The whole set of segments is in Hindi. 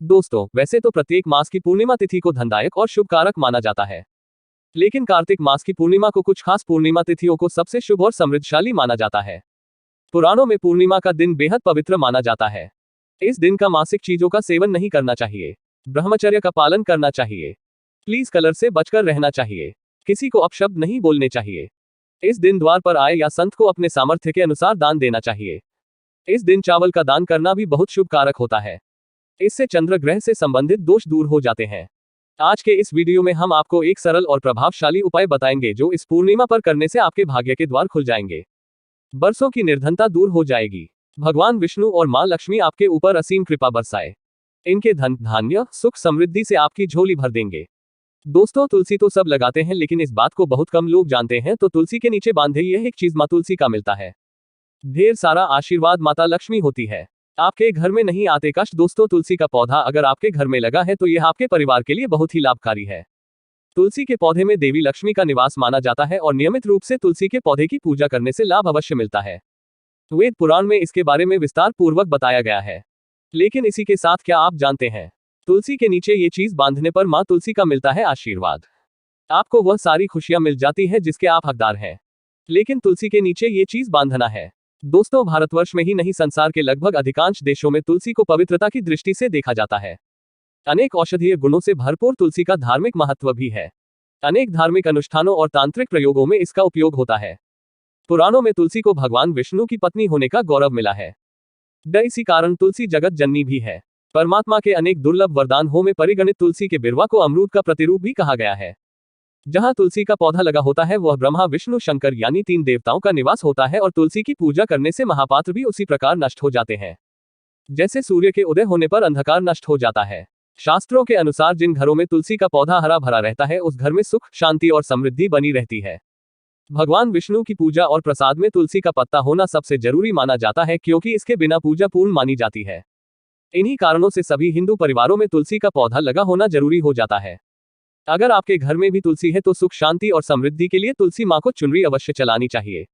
दोस्तों, वैसे तो प्रत्येक मास की पूर्णिमा तिथि को धनदायक और शुभ कारक माना जाता है, लेकिन कार्तिक मास की पूर्णिमा को कुछ खास पूर्णिमा तिथियों को सबसे शुभ और समृद्धशाली माना जाता है। पुराणों में पूर्णिमा का दिन बेहद पवित्र माना जाता है। इस दिन का मासिक चीजों का सेवन नहीं करना चाहिए, ब्रह्मचर्य का पालन करना चाहिए, प्लीज कलर से बचकर रहना चाहिए, किसी को अपशब्द नहीं बोलने चाहिए। इस दिन द्वार पर आए या संत को अपने सामर्थ्य के अनुसार दान देना चाहिए। इस दिन चावल का दान करना भी बहुत शुभ कारक होता है। इससे चंद्र ग्रह से संबंधित दोष दूर हो जाते हैं। आज के इस वीडियो में हम आपको एक सरल और प्रभावशाली उपाय बताएंगे जो इस पूर्णिमा पर करने से आपके भाग्य के द्वार खुल जाएंगे, बरसों की निर्धनता दूर हो जाएगी, भगवान विष्णु और मां लक्ष्मी आपके ऊपर असीम कृपा बरसाए। इनके धन धान्य सुख समृद्धि से आपकी झोली भर देंगे। दोस्तों, तुलसी तो सब लगाते हैं, लेकिन इस बात को बहुत कम लोग जानते हैं। तो तुलसी के नीचे बांधे यह एक चीज मां तुलसी का मिलता है। ढेर सारा आशीर्वाद माता लक्ष्मी होती है। आपके घर में नहीं आते कष्ट। दोस्तों, तुलसी का पौधा अगर आपके घर में लगा है तो यह आपके परिवार के लिए बहुत ही लाभकारी है। तुलसी के पौधे में देवी लक्ष्मी का निवास माना जाता है और नियमित रूप से तुलसी के पौधे की पूजा करने से लाभ अवश्य मिलता है। वेद पुराण में इसके बारे में विस्तार पूर्वक बताया गया है। लेकिन इसी के साथ क्या आप जानते हैं, तुलसी के नीचे ये चीज बांधने पर मां तुलसी का मिलता है आशीर्वाद। आपको वह सारी खुशियां मिल जाती है जिसके आप हकदार हैं। लेकिन तुलसी के नीचे ये चीज बांधना है। दोस्तों, भारतवर्ष में ही नहीं, संसार के लगभग अधिकांश देशों में तुलसी को पवित्रता की दृष्टि से देखा जाता है। अनेक औषधीय गुणों से भरपूर तुलसी का धार्मिक महत्व भी है। अनेक धार्मिक अनुष्ठानों और तांत्रिक प्रयोगों में इसका उपयोग होता है। पुराणों में तुलसी को भगवान विष्णु की पत्नी होने का गौरव मिला है। इसी कारण तुलसी जगत जननी भी है। परमात्मा के अनेक दुर्लभ वरदानों में परिगणित तुलसी के बिरवा को अमरूद का प्रतिरूप भी कहा गया है। जहां तुलसी का पौधा लगा होता है वह ब्रह्मा विष्णु शंकर यानी 3 देवताओं का निवास होता है और तुलसी की पूजा करने से महापात्र भी उसी प्रकार नष्ट हो जाते हैं जैसे सूर्य के उदय होने पर अंधकार नष्ट हो जाता है। शास्त्रों के अनुसार जिन घरों में तुलसी का पौधा हरा भरा रहता है उस घर में सुख शांति और समृद्धि बनी रहती है। भगवान विष्णु की पूजा और प्रसाद में तुलसी का पत्ता होना सबसे जरूरी माना जाता है, क्योंकि इसके बिना पूजा पूर्ण मानी जाती है। इन्हीं कारणों से सभी हिंदू परिवारों में तुलसी का पौधा लगा होना जरूरी हो जाता है। अगर आपके घर में भी तुलसी है तो सुख शांति और समृद्धि के लिए तुलसी मां को चुनरी अवश्य चलानी चाहिए।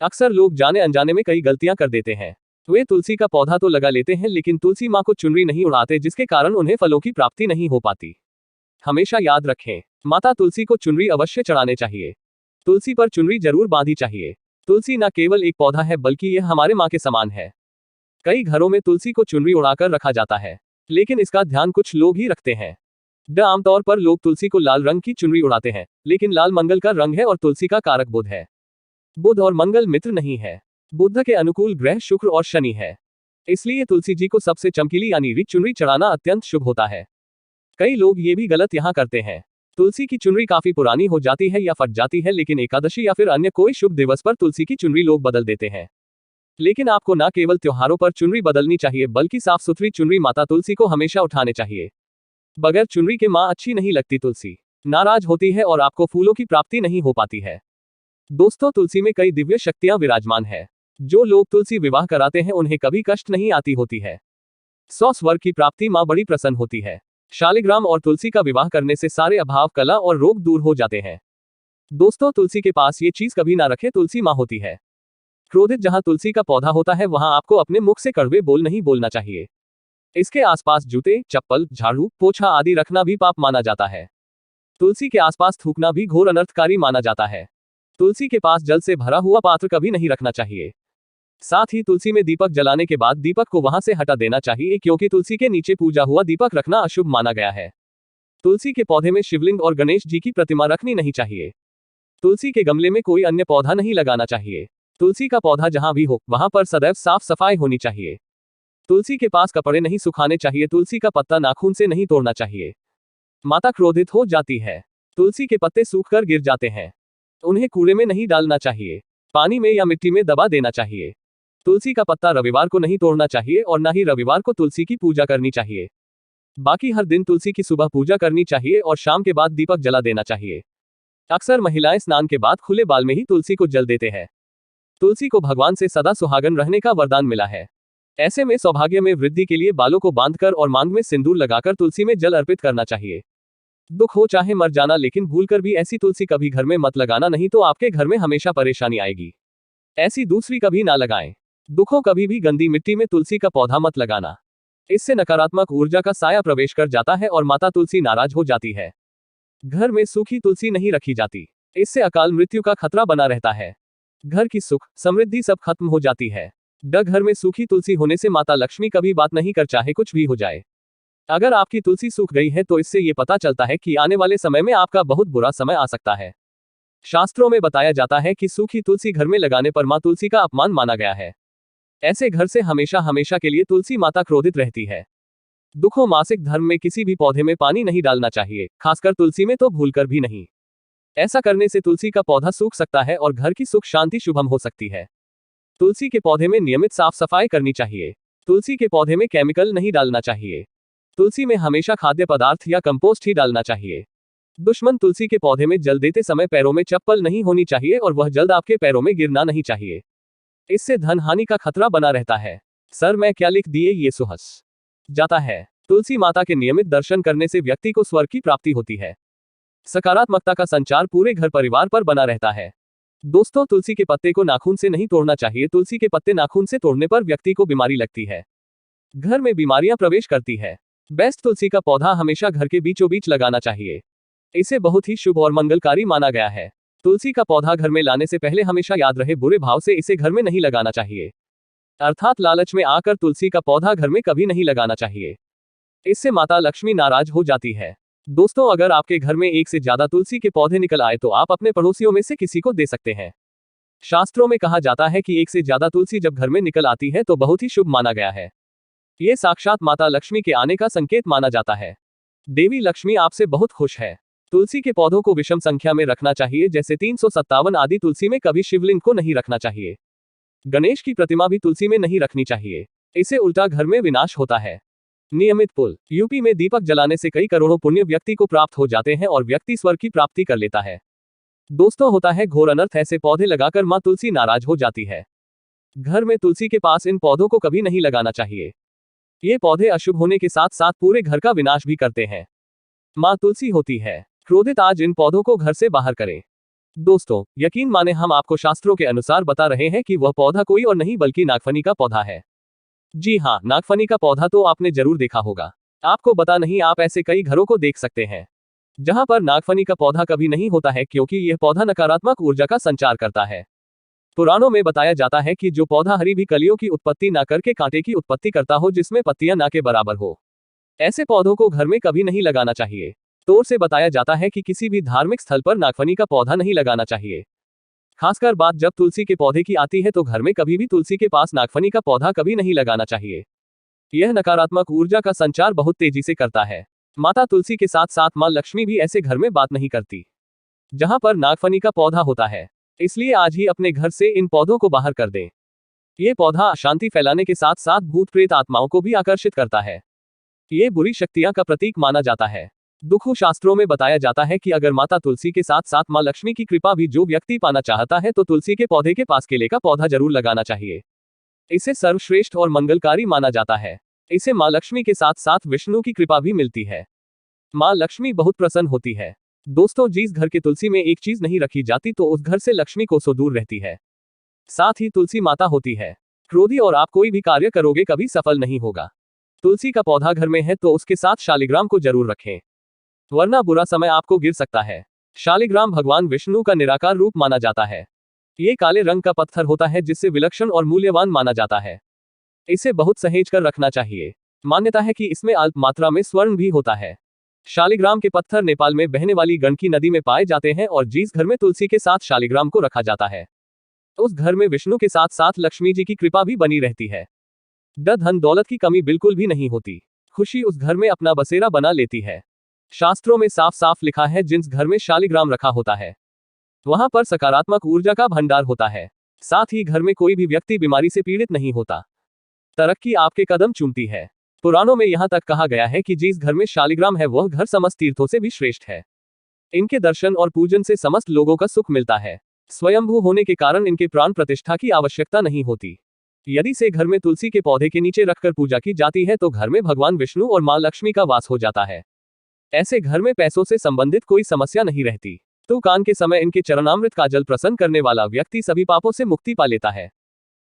अक्सर लोग जाने अनजाने में कई गलतियां कर देते हैं। वे तुलसी का पौधा तो लगा लेते हैं लेकिन तुलसी मां को चुनरी नहीं उड़ाते, जिसके कारण उन्हें फलों की प्राप्ति नहीं हो पाती। हमेशा याद रखें, माता तुलसी को चुनरी अवश्य चढ़ाने चाहिए। तुलसी पर चुनरी जरूर बांधी चाहिए। तुलसी न केवल एक पौधा है बल्कि यह हमारे मां के समान है। कई घरों में तुलसी को चुनरी उड़ाकर रखा जाता है, लेकिन इसका ध्यान कुछ लोग ही रखते हैं। आमतौर पर लोग तुलसी को लाल रंग की चुनरी उड़ाते हैं, लेकिन लाल मंगल का रंग है और तुलसी का कारक बुध है। बुध और मंगल मित्र नहीं है। बुध के अनुकूल ग्रह शुक्र और शनि है। इसलिए तुलसी जी को सबसे चमकीली यानी रिच चुनरी चढ़ाना अत्यंत शुभ होता है। कई लोग ये भी गलत यहाँ करते हैं। तुलसी की चुनरी काफी पुरानी हो जाती है या फट जाती है, लेकिन एकादशी या फिर अन्य कोई शुभ दिवस पर तुलसी की चुनरी लोग बदल देते हैं। लेकिन आपको न केवल त्योहारों पर चुनरी बदलनी चाहिए बल्कि साफ सुथरी चुनरी माता तुलसी को हमेशा उठाने चाहिए। बगैर चुनरी के मां अच्छी नहीं लगती। तुलसी नाराज होती है और आपको फूलों की प्राप्ति नहीं हो पाती है। दोस्तों, तुलसी में कई दिव्य शक्तियां विराजमान है। जो लोग तुलसी विवाह कराते हैं उन्हें कभी कष्ट नहीं आती होती है। 100 स्वर की प्राप्ति मां बड़ी प्रसन्न होती है। शालिग्राम और तुलसी का विवाह करने से सारे अभाव कला और रोग दूर हो जाते हैं। दोस्तों, तुलसी के पास ये चीज कभी ना रखे, तुलसी मां होती है क्रोधित। जहां तुलसी का पौधा होता है वहां आपको अपने मुख से कड़वे बोल नहीं बोलना चाहिए। इसके आसपास जूते चप्पल झाड़ू पोछा आदि रखना भी पाप माना जाता है। तुलसी के आसपास थूकना भी घोर अनर्थकारी माना जाता है। तुलसी के पास जल से भरा हुआ पात्र कभी नहीं रखना चाहिए। साथ ही तुलसी में दीपक जलाने के बाद दीपक को वहां से हटा देना चाहिए, क्योंकि तुलसी के नीचे पूजा हुआ दीपक रखना अशुभ माना गया है। तुलसी के पौधे में शिवलिंग और गणेश जी की प्रतिमा रखनी नहीं चाहिए। तुलसी के गमले में कोई अन्य पौधा नहीं लगाना चाहिए। तुलसी का पौधा जहां भी हो वहां पर सदैव साफ सफाई होनी चाहिए। तुलसी के पास कपड़े नहीं सुखाने चाहिए। तुलसी का पत्ता नाखून से नहीं तोड़ना चाहिए। माता क्रोधित हो जाती है। तुलसी के पत्ते सूखकर गिर जाते हैं। उन्हें कूड़े में नहीं डालना चाहिए, पानी में या मिट्टी में दबा देना चाहिए। तुलसी का पत्ता रविवार को नहीं तोड़ना चाहिए और न ही रविवार को तुलसी की पूजा करनी चाहिए। बाकी हर दिन तुलसी की सुबह पूजा करनी चाहिए और शाम के बाद दीपक जला देना चाहिए। अक्सर महिलाएं स्नान के बाद खुले बाल में ही तुलसी को जल देते हैं। तुलसी को भगवान से सदा सुहागन रहने का वरदान मिला है। ऐसे में सौभाग्य में वृद्धि के लिए बालों को बांधकर और मांग में सिंदूर लगाकर तुलसी में जल अर्पित करना चाहिए। दुख हो चाहे मर जाना, लेकिन भूलकर भी ऐसी तुलसी कभी घर में मत लगाना, नहीं तो आपके घर में हमेशा परेशानी आएगी। ऐसी दूसरी कभी ना लगाएं। दुखों कभी भी गंदी मिट्टी में तुलसी का पौधा मत लगाना। इससे नकारात्मक ऊर्जा का साया प्रवेश कर जाता है और माता तुलसी नाराज हो जाती है। घर में सूखी तुलसी नहीं रखी जाती, इससे अकाल मृत्यु का खतरा बना रहता है। घर की सुख समृद्धि सब खत्म हो जाती है। घर में सूखी तुलसी होने से माता लक्ष्मी कभी बात नहीं कर, चाहे कुछ भी हो जाए। अगर आपकी तुलसी सूख गई है तो इससे ये पता चलता है कि आने वाले समय में आपका बहुत बुरा समय आ सकता है। शास्त्रों में बताया जाता है कि सूखी तुलसी घर में लगाने पर मां तुलसी का अपमान माना गया है। ऐसे घर से हमेशा हमेशा के लिए तुलसी माता क्रोधित रहती है। दुखों मासिक धर्म में किसी भी पौधे में पानी नहीं डालना चाहिए, खासकर तुलसी में तो भूलकर भी नहीं। ऐसा करने से तुलसी का पौधा सूख सकता है और घर की सुख शांति शुभम हो सकती है। तुलसी के पौधे में नियमित साफ सफाई करनी चाहिए। तुलसी के पौधे में केमिकल नहीं डालना चाहिए। तुलसी में हमेशा खाद्य पदार्थ या कंपोस्ट ही डालना चाहिए। दुश्मन तुलसी के पौधे में जल देते समय पैरों में चप्पल नहीं होनी चाहिए और वह जल्द आपके पैरों में गिरना नहीं चाहिए। इससे धन हानि का खतरा बना रहता है। सर मैं क्या लिख दिए, ये सुहस जाता है। तुलसी माता के नियमित दर्शन करने से व्यक्ति को स्वर्ग की प्राप्ति होती है। सकारात्मकता का संचार पूरे घर परिवार पर बना रहता है। दोस्तों, तुलसी के पत्ते को नाखून से नहीं तोड़ना चाहिए। तुलसी के पत्ते नाखून से तोड़ने पर व्यक्ति को बीमारी लगती है, घर में बीमारियां प्रवेश करती है। बेस्ट तुलसी का पौधा हमेशा घर के बीचों बीच लगाना चाहिए। इसे बहुत ही शुभ और मंगलकारी माना गया है। तुलसी का पौधा घर में लाने से पहले हमेशा याद रहे, बुरे भाव से इसे घर में नहीं लगाना चाहिए। अर्थात लालच में आकर तुलसी का पौधा घर में कभी नहीं लगाना चाहिए। इससे माता लक्ष्मी नाराज हो जाती है। दोस्तों, अगर आपके घर में एक से ज्यादा तुलसी के पौधे निकल आए तो आप अपने पड़ोसियों में से किसी को दे सकते हैं। शास्त्रों में कहा जाता है कि एक से ज्यादा तुलसी जब घर में निकल आती है तो बहुत ही शुभ माना गया है। ये साक्षात माता लक्ष्मी के आने का संकेत माना जाता है। देवी लक्ष्मी आपसे बहुत खुश है। तुलसी के पौधों को विषम संख्या में रखना चाहिए, जैसे 357 आदि। तुलसी में कभी शिवलिंग को नहीं रखना चाहिए। गणेश की प्रतिमा भी तुलसी में नहीं रखनी चाहिए, इसे उल्टा घर में विनाश होता है। नियमित पुल यूपी में दीपक जलाने से कई करोड़ों पुण्य व्यक्ति को प्राप्त हो जाते हैं और व्यक्ति स्वर्ग की प्राप्ति कर लेता है। दोस्तों, होता है घोर अनर्थ। ऐसे पौधे लगाकर मां तुलसी नाराज हो जाती है। घर में तुलसी के पास इन पौधों को कभी नहीं लगाना चाहिए। ये पौधे अशुभ होने के साथ साथ पूरे घर का विनाश भी करते हैं। मां तुलसी होती है क्रोधित। आज इन पौधों को घर से बाहर करें। दोस्तों, यकीन माने हम आपको शास्त्रों के अनुसार बता रहे हैं कि वह पौधा कोई और नहीं बल्कि नागफनी का पौधा है। जी हाँ, नागफनी का पौधा तो आपने जरूर देखा होगा। आपको बता नहीं, आप ऐसे कई घरों को देख सकते हैं जहां पर नागफनी का पौधा कभी नहीं होता है, क्योंकि यह पौधा नकारात्मक ऊर्जा का संचार करता है। पुराणों में बताया जाता है कि जो पौधा हरी भी कलियों की उत्पत्ति ना करके कांटे की उत्पत्ति करता हो, जिसमें पत्तियां ना के बराबर हो, ऐसे पौधों को घर में कभी नहीं लगाना चाहिए। तौर से बताया जाता है कि किसी भी धार्मिक स्थल पर नागफनी का पौधा नहीं लगाना चाहिए। खासकर बात जब तुलसी के पौधे की आती है तो घर में कभी भी तुलसी के पास नागफनी का पौधा कभी नहीं लगाना चाहिए। यह नकारात्मक ऊर्जा का संचार बहुत तेजी से करता है। माता तुलसी के साथ साथ मां लक्ष्मी भी ऐसे घर में बात नहीं करती जहां पर नागफनी का पौधा होता है। इसलिए आज ही अपने घर से इन पौधों को बाहर कर दें। ये पौधा अशांति फैलाने के साथ साथ भूत प्रेत आत्माओं को भी आकर्षित करता है। ये बुरी शक्तियां का प्रतीक माना जाता है। दुखु शास्त्रों में बताया जाता है कि अगर माता तुलसी के साथ साथ मां लक्ष्मी की कृपा भी जो व्यक्ति पाना चाहता है तो तुलसी के पौधे के पास केले का पौधा जरूर लगाना चाहिए। इसे सर्वश्रेष्ठ और मंगलकारी माना जाता है। इसे मां लक्ष्मी के साथ साथ विष्णु की कृपा भी मिलती है। मां लक्ष्मी बहुत प्रसन्न होती है। दोस्तों, जिस घर के तुलसी में एक चीज नहीं रखी जाती तो उस घर से लक्ष्मी कोसों दूर रहती है। साथ ही तुलसी माता होती है क्रोधी और आप कोई भी कार्य करोगे कभी सफल नहीं होगा। तुलसी का पौधा घर में है तो उसके साथ शालिग्राम को जरूर रखें, वरना बुरा समय आपको गिर सकता है। शालिग्राम भगवान विष्णु का निराकार रूप माना जाता है। ये काले रंग का पत्थर होता है जिससे विलक्षण और मूल्यवान माना जाता है। इसे बहुत सहेज कर रखना चाहिए। मान्यता है कि इसमें अल्प मात्रा में स्वर्ण भी होता है। शालिग्राम के पत्थर नेपाल में बहने वाली गंडकी नदी में पाए जाते हैं और जिस घर में तुलसी के साथ शालिग्राम को रखा जाता है उस घर में विष्णु के साथ साथ लक्ष्मी जी की कृपा भी बनी रहती है। धन दौलत की कमी बिल्कुल भी नहीं होती। खुशी उस घर में अपना बसेरा बना लेती है। शास्त्रों में साफ साफ लिखा है, जिस घर में शालिग्राम रखा होता है वहां पर सकारात्मक ऊर्जा का भंडार होता है। साथ ही घर में कोई भी व्यक्ति बीमारी से पीड़ित नहीं होता। तरक्की आपके कदम चूमती है। पुराणों में यहां तक कहा गया है कि जिस घर में शालिग्राम है वह घर समस्त तीर्थों से भी श्रेष्ठ है। इनके दर्शन और पूजन से समस्त लोगों का सुख मिलता है। स्वयंभू होने के कारण इनके प्राण प्रतिष्ठा की आवश्यकता नहीं होती। यदि से घर में तुलसी के पौधे के नीचे रखकर पूजा की जाती है तो घर में भगवान विष्णु और मां लक्ष्मी का वास हो जाता है। ऐसे घर में पैसों से संबंधित कोई समस्या नहीं रहती। तो कान के समय इनके चरणामृत का जल प्रसन्न करने वाला व्यक्ति सभी पापों से मुक्ति पा लेता है।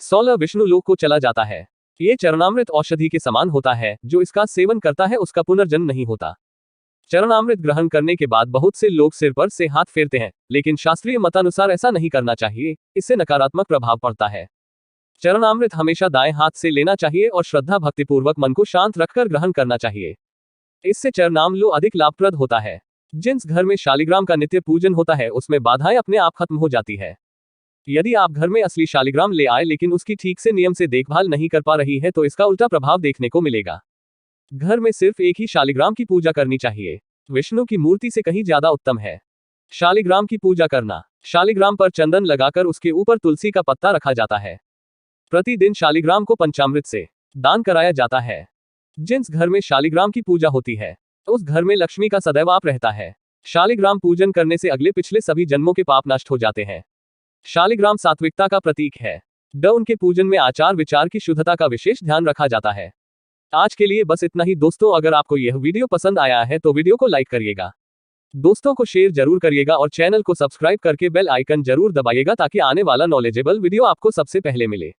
16 विष्णु लोक को चला जाता है। ये चरणामृत औषधि के समान होता है, जो इसका सेवन करता है उसका पुनर्जन्म नहीं होता। चरणामृत ग्रहण करने के बाद बहुत से लोग सिर पर से हाथ फेरते हैं, लेकिन शास्त्रीय मतानुसार ऐसा नहीं करना चाहिए, इससे नकारात्मक प्रभाव पड़ता है। चरणामृत हमेशा दाएं हाथ से लेना चाहिए और श्रद्धा भक्तिपूर्वक मन को शांत रखकर ग्रहण करना चाहिए। इससे चरणामृत अधिक लाभप्रद होता है। जिस घर में शालिग्राम का नित्य पूजन होता है उसमें बाधाएं अपने आप खत्म हो जाती है। यदि आप घर में असली शालिग्राम ले आए लेकिन उसकी ठीक से नियम से देखभाल नहीं कर पा रही है तो इसका उल्टा प्रभाव देखने को मिलेगा। घर में सिर्फ एक ही शालिग्राम की पूजा करनी चाहिए। विष्णु की मूर्ति से कहीं ज्यादा उत्तम है शालिग्राम की पूजा करना। शालिग्राम पर चंदन लगाकर उसके ऊपर तुलसी का पत्ता रखा जाता है। प्रतिदिन शालिग्राम को पंचामृत से दान कराया जाता है। जिस घर में शालिग्राम की पूजा होती है उस घर में लक्ष्मी का सदैव आप रहता है। शालिग्राम पूजन करने से अगले पिछले सभी जन्मों के पाप नष्ट हो जाते हैं। शालिग्राम सात्विकता का प्रतीक है। उनके पूजन में आचार विचार की शुद्धता का विशेष ध्यान रखा जाता है। आज के लिए बस इतना ही दोस्तों। अगर आपको यह वीडियो पसंद आया है तो वीडियो को लाइक करिएगा, दोस्तों को शेयर जरूर करिएगा और चैनल को सब्सक्राइब करके बेल आइकन जरूर दबाइएगा ताकि आने वाला नॉलेजेबल वीडियो आपको सबसे पहले मिले।